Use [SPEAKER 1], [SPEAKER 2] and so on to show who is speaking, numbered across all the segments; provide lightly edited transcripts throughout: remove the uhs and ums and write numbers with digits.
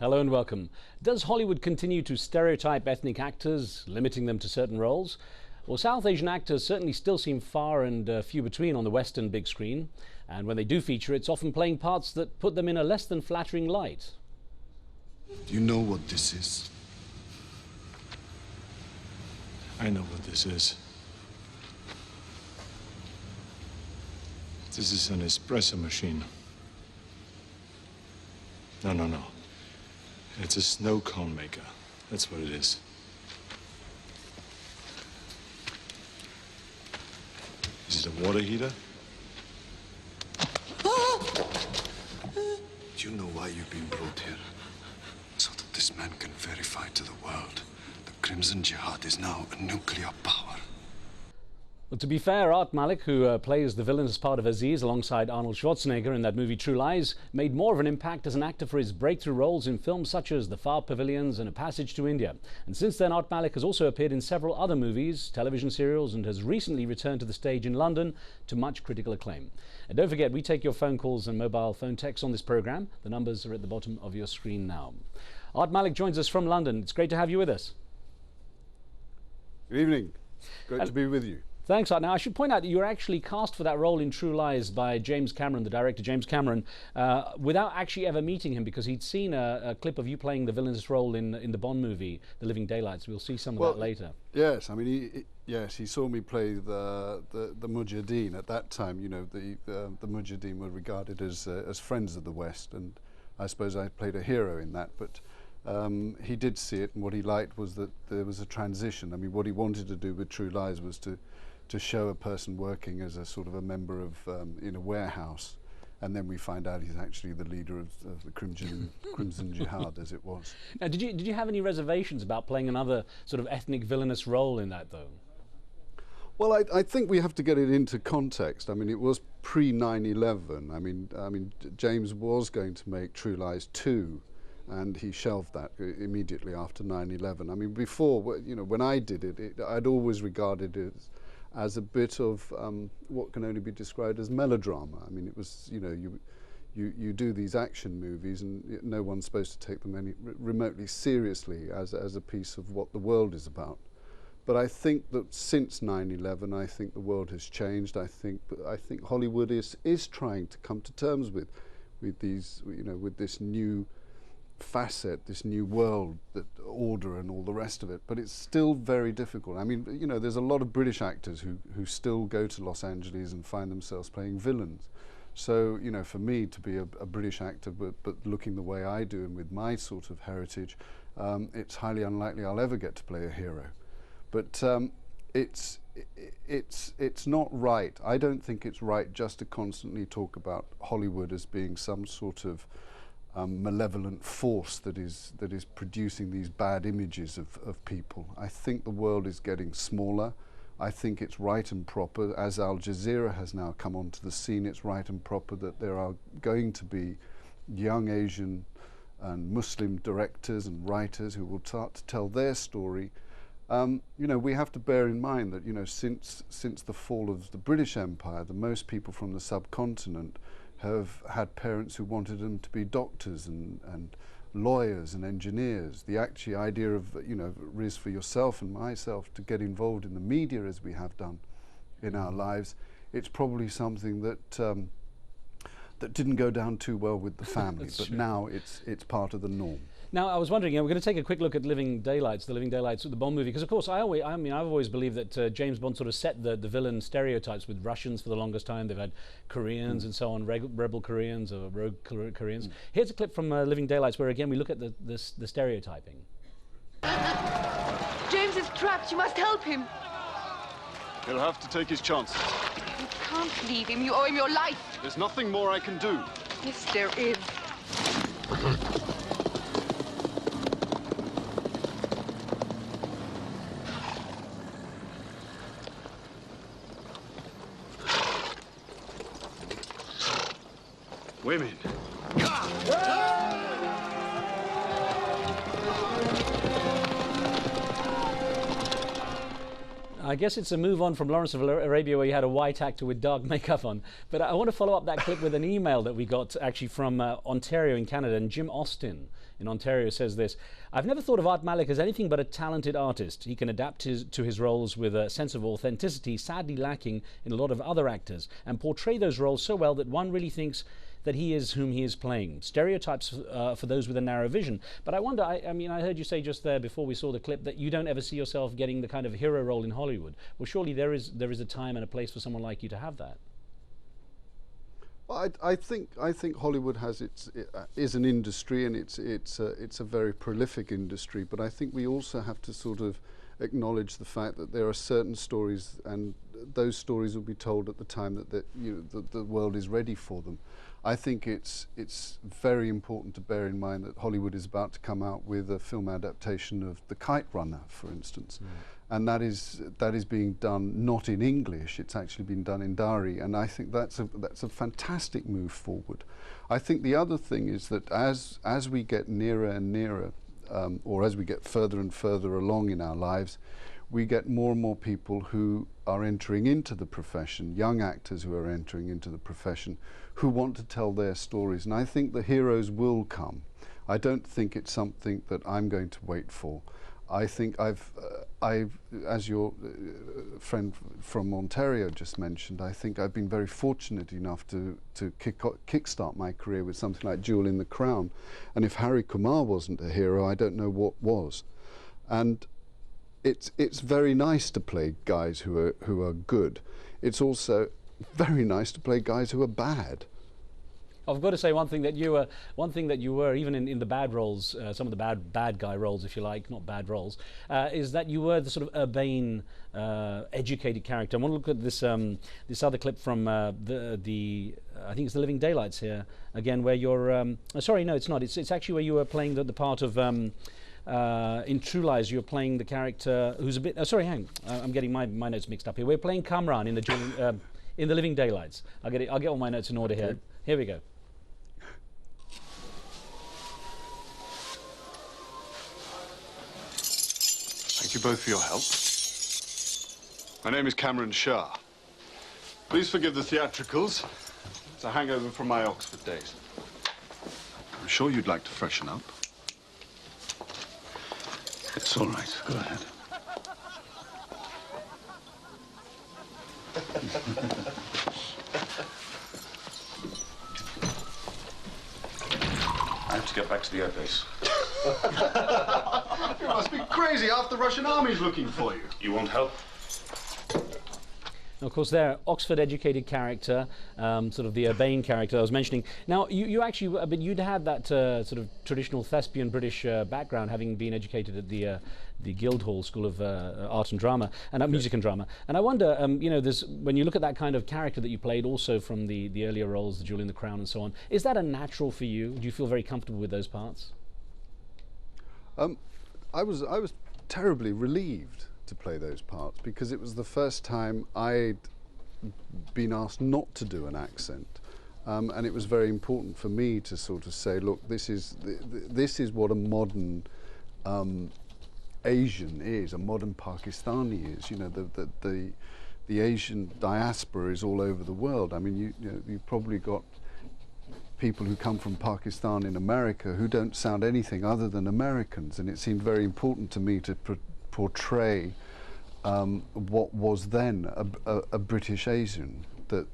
[SPEAKER 1] Hello and welcome. Does Hollywood continue to stereotype ethnic actors, limiting them to certain roles? Well, South Asian actors certainly still seem far and few between on the Western big screen, and when they do feature, it's often playing parts that put them in a less than flattering light.
[SPEAKER 2] Do you know what this is?
[SPEAKER 3] I know what this is. This is an espresso machine. No. It's a snow cone maker. That's what it is. Is it a water heater?
[SPEAKER 2] Do you know why you've been brought here? So that this man can verify to the world the Crimson Jihad is now a nuclear power.
[SPEAKER 1] Well, to be fair, Malik, who plays the villain as part of Aziz alongside Arnold Schwarzenegger in that movie True Lies, made more of an impact as an actor for his breakthrough roles in films such as The Far Pavilions and A Passage to India. And since then, Malik has also appeared in several other movies, television serials, and has recently returned to the stage in London to much critical acclaim. And don't forget, we take your phone calls and mobile phone texts on this programme. The numbers are at the bottom of your screen now. Malik joins us from London. It's great to have you with us.
[SPEAKER 4] Good evening. Great to be with you.
[SPEAKER 1] Thanks, Art. Now, I should point out that you were actually cast for that role in True Lies by James Cameron, the director James Cameron, without actually ever meeting him, because he'd seen a clip of you playing the villainous role in the Bond movie, The Living Daylights. We'll see some of that later.
[SPEAKER 4] Yes, I mean, he saw me play the Mujahideen. At that time, you know, the Mujahideen were regarded as friends of the West, and I suppose I played a hero in that. But he did see it, and what he liked was that there was a transition. I mean, what he wanted to do with True Lies was to show a person working as a sort of a member of in a warehouse, and then we find out he's actually the leader of the Crimson Jihad, as it was.
[SPEAKER 1] Now, did you have any reservations about playing another sort of ethnic villainous role in that, though?
[SPEAKER 4] Well, I think we have to get it into context. I mean, it was pre 9/11. I mean, James was going to make True Lies 2. And he shelved that immediately after 9/11. I mean, before, you know, when I did it, I'd always regarded it as a bit of what can only be described as melodrama. I mean, it was, you know, you do these action movies, and no one's supposed to take them any remotely seriously as a piece of what the world is about. But I think that since 9/11, I think the world has changed. I think Hollywood is trying to come to terms with these, you know, with this new facet, this new world, that order and all the rest of it, but it's still very difficult. I mean, you know, there's a lot of British actors who still go to Los Angeles and find themselves playing villains. So, you know, for me to be a British actor but looking the way I do and with my sort of heritage, it's highly unlikely I'll ever get to play a hero. But it's not right. I don't think it's right just to constantly talk about Hollywood as being some sort of malevolent force that is producing these bad images of people. I think the world is getting smaller. I think it's right and proper, as Al Jazeera has now come onto the scene, it's right and proper that there are going to be young Asian and Muslim directors and writers who will start to tell their story. You know, we have to bear in mind that, you know, since the fall of the British Empire, the most people from the subcontinent have had parents who wanted them to be doctors and lawyers and engineers. The actual idea of, you know, Riz, for yourself and myself to get involved in the media as we have done in our lives, it's probably something that that didn't go down too well with the family, but true. Now it's part of the norm.
[SPEAKER 1] Now, I was wondering, we're going to take a quick look at Living Daylights, the Living Daylights of the Bond movie, because of course I've always believed that James Bond sort of set the villain stereotypes with Russians for the longest time. They've had Koreans and so on, rebel Koreans or rogue Koreans. Here's a clip from Living Daylights where again we look at the stereotyping.
[SPEAKER 5] James is trapped. You must help him.
[SPEAKER 6] He'll have to take his chances.
[SPEAKER 5] You can't leave him. You owe him your life.
[SPEAKER 6] There's nothing more I can do.
[SPEAKER 5] Yes, there is.
[SPEAKER 6] Women.
[SPEAKER 1] I guess it's a move on from Lawrence of Arabia, where you had a white actor with dark makeup on. But I want to follow up that clip with an email that we got actually from Ontario in Canada, and Jim Austin in Ontario says this: "I've never thought of Art Malik as anything but a talented artist. He can adapt to his roles with a sense of authenticity sadly lacking in a lot of other actors, and portray those roles so well that one really thinks that he is whom he is playing. Stereotypes for those with a narrow vision." But I wonder, I mean, I heard you say just there before we saw the clip that you don't ever see yourself getting the kind of hero role in Hollywood. Well, surely there is a time and a place for someone like you to have that.
[SPEAKER 4] Well, I think Hollywood is an industry, and it's a very prolific industry. But I think we also have to sort of acknowledge the fact that there are certain stories, and those stories will be told at the time that the world is ready for them. I think it's very important to bear in mind that Hollywood is about to come out with a film adaptation of The Kite Runner, for instance. And that is being done not in English, it's actually been done in Dari, and I think that's a fantastic move forward. I think the other thing is that as we get nearer and nearer, or as we get further and further along in our lives, we get more and more people who are entering into the profession, young actors who are entering into the profession, who want to tell their stories, and I think the heroes will come. I don't think it's something that I'm going to wait for. I think I've, as your friend from Ontario just mentioned, I think I've been very fortunate enough to kickstart my career with something like Jewel in the Crown. And if Harry Kumar wasn't a hero, I don't know what was. And it's very nice to play guys who are good. It's also very nice to play guys who are bad.
[SPEAKER 1] I've got to say one thing that you were even in the bad roles, some of the bad guy roles, if you like, not bad roles, is that you were the sort of urbane, educated character. I want to look at this this other clip from I think it's The Living Daylights here again, where you're sorry, no, it's not. It's actually where you were playing the part of in True Lies. You're playing the character who's a bit. Sorry, hang. I'm getting my notes mixed up here. We're playing Kamran in the Living Daylights. I'll get all my notes in order here. Here we go.
[SPEAKER 6] Thank you both for your help. My name is Cameron Shah. Please forgive the theatricals. It's a hangover from my Oxford days. I'm sure you'd like to freshen up.
[SPEAKER 2] It's all right. Go ahead. I have to get back to the airbase.
[SPEAKER 6] You must be crazy. Half the Russian army's looking for you.
[SPEAKER 2] You want help?
[SPEAKER 1] Of course, there, Oxford-educated character, sort of the urbane character I was mentioning. Now, you actually, but you'd had that sort of traditional thespian British background, having been educated at the Guildhall School of Art and Drama, and Music and Drama. And I wonder, you know, when you look at that kind of character that you played, also from the earlier roles, the Jewel in the Crown and so on, is that a natural for you? Do you feel very comfortable with those parts?
[SPEAKER 4] I was terribly relieved to play those parts, because it was the first time I'd been asked not to do an accent, and it was very important for me to sort of say, look, this is what a modern Asian is, a modern Pakistani is. You know, the Asian diaspora is all over the world. I mean, you've probably got people who come from Pakistan in America who don't sound anything other than Americans, and it seemed very important to me to portray what was then a British Asian, that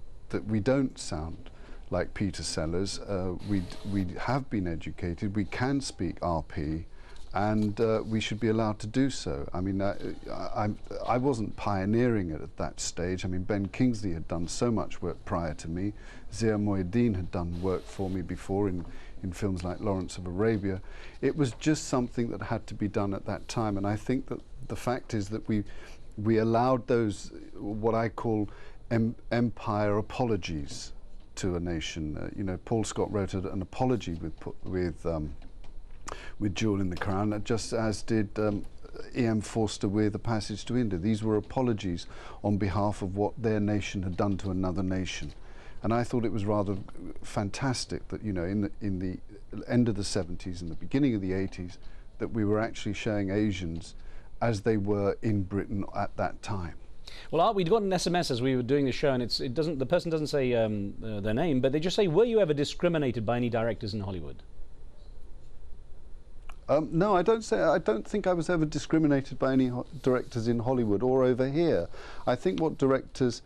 [SPEAKER 4] we don't sound like Peter Sellers. We have been educated, we can speak RP, and we should be allowed to do so. I mean, I wasn't pioneering it at that stage. I mean, Ben Kingsley had done so much work prior to me. Zia Mohyeddin had done work for me before in films like Lawrence of Arabia. It was just something that had to be done at that time, and I think that the fact is that we allowed those, what I call empire apologies to a nation. You know, Paul Scott wrote an apology with Jewel in the Crown, just as did E.M. Forster with A Passage to India. These were apologies on behalf of what their nation had done to another nation. And I thought it was rather fantastic that, you know, in the end of the 70s and the beginning of the 80s, that we were actually showing Asians as they were in Britain at that time.
[SPEAKER 1] Well, Art, we'd got an SMS as we were doing the show, and the person doesn't say their name, but they just say, were you ever discriminated by any directors in Hollywood?
[SPEAKER 4] No, I don't think I was ever discriminated by any directors in Hollywood or over here. I think what directors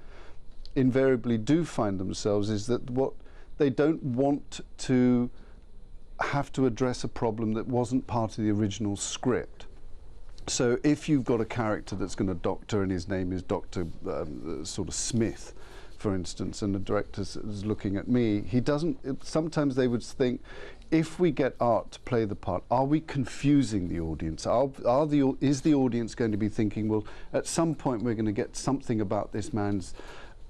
[SPEAKER 4] invariably do find themselves is that what they don't want to have to address a problem that wasn't part of the original script. So if you've got a character that's going to doctor and his name is Dr. Sort of Smith, for instance, and the director is looking at me, he doesn't, sometimes they would think, if we get art to play the part, are we confusing the audience? Is the audience going to be thinking, well, at some point we're going to get something about this man's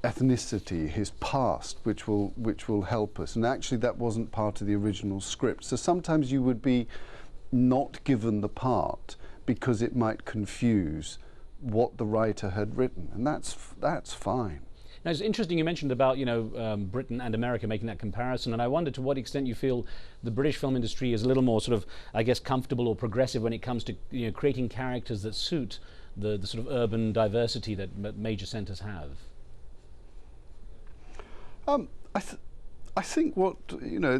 [SPEAKER 4] ethnicity, his past, which will help us? And actually that wasn't part of the original script. So sometimes you would be not given the part because it might confuse what the writer had written, and that's fine.
[SPEAKER 1] Now, it's interesting you mentioned about, you know, Britain and America making that comparison, and I wonder to what extent you feel the British film industry is a little more sort of, I guess, comfortable or progressive when it comes to, you know, creating characters that suit the sort of urban diversity that major centres have.
[SPEAKER 4] I think what, you know,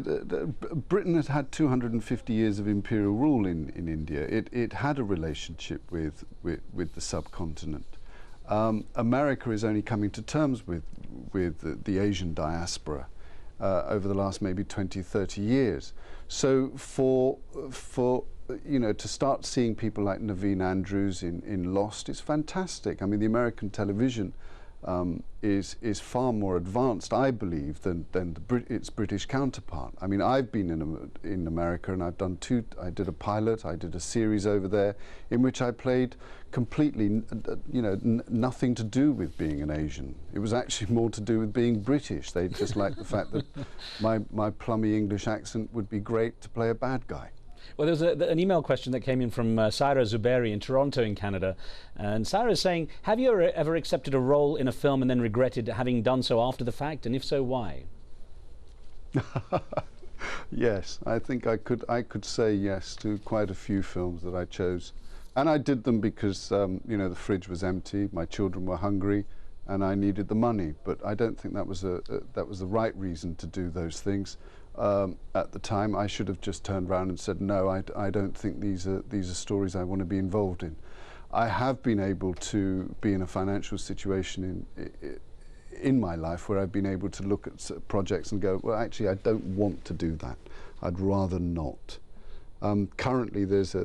[SPEAKER 4] Britain has had 250 years of imperial rule in India. It had a relationship with the subcontinent. America is only coming to terms with the Asian diaspora over the last maybe 20, 30 years. So for you know, to start seeing people like Naveen Andrews in Lost is fantastic. I mean, the American television is far more advanced, I believe, than its British counterpart. I mean, I've been in America, and I did a pilot, I did a series over there in which I played completely, you know, nothing to do with being an Asian. It was actually more to do with being British. They just liked the fact that my plummy English accent would be great to play a bad guy.
[SPEAKER 1] Well, there was an email question that came in from Saira Zuberi in Toronto in Canada, and Saira is saying, have you ever accepted a role in a film and then regretted having done so after the fact, and if so, why?
[SPEAKER 4] Yes, I think I could say yes to quite a few films that I chose, and I did them because you know, the fridge was empty, my children were hungry, and I needed the money. But I don't think that was the right reason to do those things. At the time, I should have just turned around and said, no, I don't think these are stories I want to be involved in. I have been able to be in a financial situation in my life where I've been able to look at projects and go, well, actually, I don't want to do that. I'd rather not. Currently, there's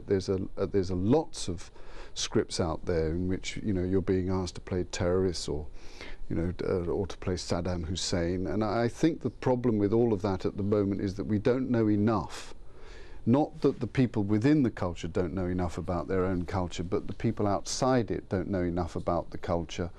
[SPEAKER 4] lots of scripts out there in which, you know, you're being asked to play terrorists or, you know, or to play Saddam Hussein. And I think the problem with all of that at the moment is that we don't know enough. Not that the people within the culture don't know enough about their own culture, but the people outside it don't know enough about the culture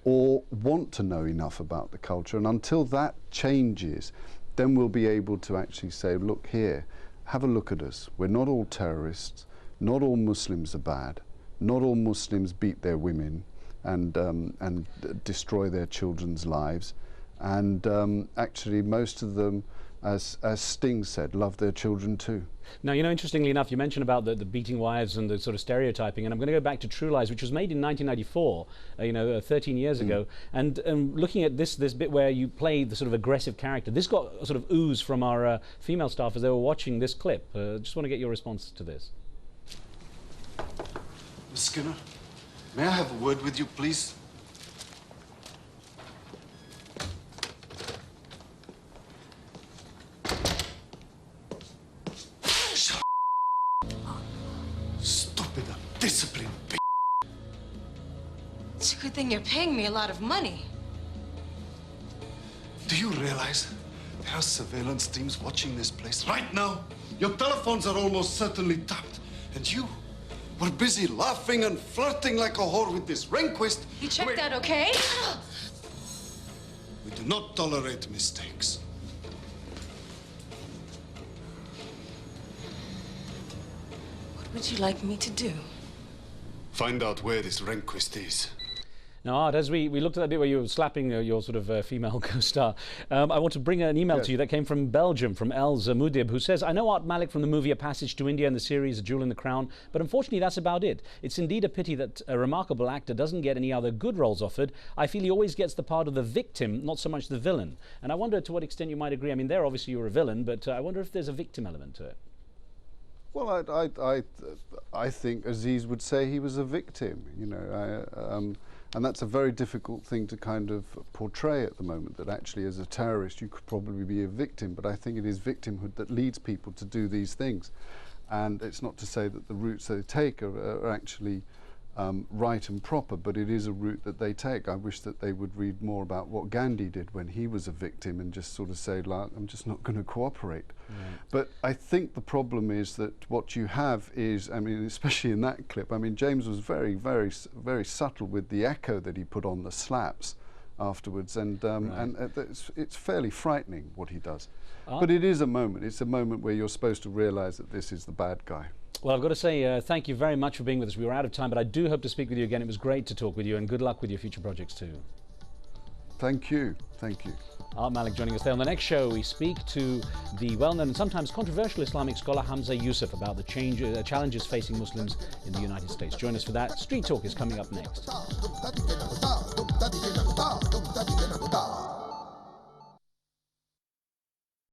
[SPEAKER 4] or want to know enough about the culture. And until that changes, then we'll be able to actually say, look here, have a look at us. We're not all terrorists. Not all Muslims are bad. Not all Muslims beat their women and destroy their children's lives, and actually most of them, as Sting said, love their children too.
[SPEAKER 1] Now, you know, interestingly enough, you mentioned about the beating wives and the sort of stereotyping, and I'm going to go back to True Lies, which was made in 1994, you know, 13 years ago, and looking at this bit where you play the sort of aggressive character, this got a sort of ooze from our female staff as they were watching this clip. Just want to get your response to this.
[SPEAKER 2] Miss Skinner, may I have a word with you, please? Shut up. Stupid, undisciplined bitch.
[SPEAKER 7] It's a good thing you're paying me a lot of money.
[SPEAKER 2] Do you realize there are surveillance teams watching this place right now? Your telephones are almost certainly tapped, and you were busy laughing and flirting like a whore with this Rehnquist.
[SPEAKER 7] You checked that, okay?
[SPEAKER 2] We do not tolerate mistakes.
[SPEAKER 7] What would you like me to do?
[SPEAKER 2] Find out where this Rehnquist is.
[SPEAKER 1] Now, Art, as we looked at that bit where you were slapping your sort of female co-star, I want to bring an email to you that came from Belgium, from Els Mudib, who says, I know Art Malik from the movie A Passage to India and the series A Jewel in the Crown, but unfortunately that's about it. It's indeed a pity that a remarkable actor doesn't get any other good roles offered. I feel he always gets the part of the victim, not so much the villain. And I wonder to what extent you might agree. I mean, there obviously you're a villain, but I wonder if there's a victim element to it.
[SPEAKER 4] Well, I think Aziz would say he was a victim, you know, and that's a very difficult thing to kind of portray at the moment, that actually as a terrorist you could probably be a victim, but I think it is victimhood that leads people to do these things. And it's not to say that the routes they take are actually right and proper, but it is a route that they take. I wish that they would read more about what Gandhi did when he was a victim and just sort of say, like, I'm just not going to cooperate. But I think the problem is that what you have is, I mean, especially in that clip, I mean, James was very, very, very subtle with the echo that he put on the slaps afterwards, and it's fairly frightening what he does. But it is a moment. It's a moment where you're supposed to realise that this is the bad guy.
[SPEAKER 1] Well, I've got to say thank you very much for being with us. We were out of time, but I do hope to speak with you again. It was great to talk with you, and good luck with your future projects too.
[SPEAKER 4] Thank you. Thank you.
[SPEAKER 1] Art Malik joining us there. On the next show, we speak to the well-known and sometimes controversial Islamic scholar Hamza Yusuf about the challenges facing Muslims in the United States. Join us for that. Street Talk is coming up next.